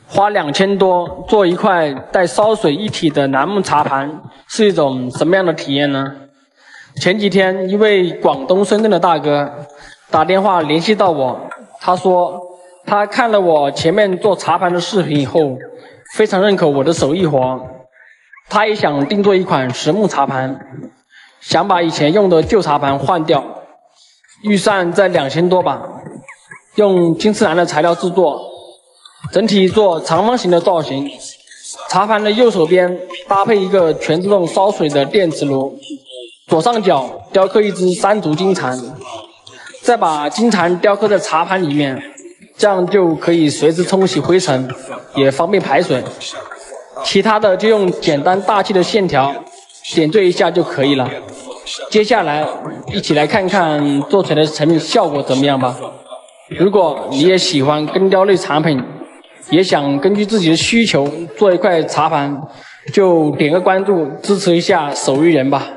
花2000多做一块带烧水一体的楠木茶盘，是一种什么样的体验呢？前几天，一位广东深圳的大哥打电话联系到我，他说他看了我前面做茶盘的视频以后，非常认可我的手艺活，他也想定做一款实木茶盘，想把以前用的旧茶盘换掉，预算在2000多吧，用金丝楠的材料制作，整体做长方形的造型。茶盘的右手边搭配一个全自动烧水的电磁炉，左上角雕刻一只山竹金蝉，再把金蝉雕刻在茶盘里面，这样就可以随时冲洗灰尘，也方便排水。其他的就用简单大气的线条点缀一下就可以了。接下来一起来看看做出来的成品效果怎么样吧。如果你也喜欢根雕类产品，也想根据自己的需求做一块茶盘，就点个关注支持一下手艺人吧。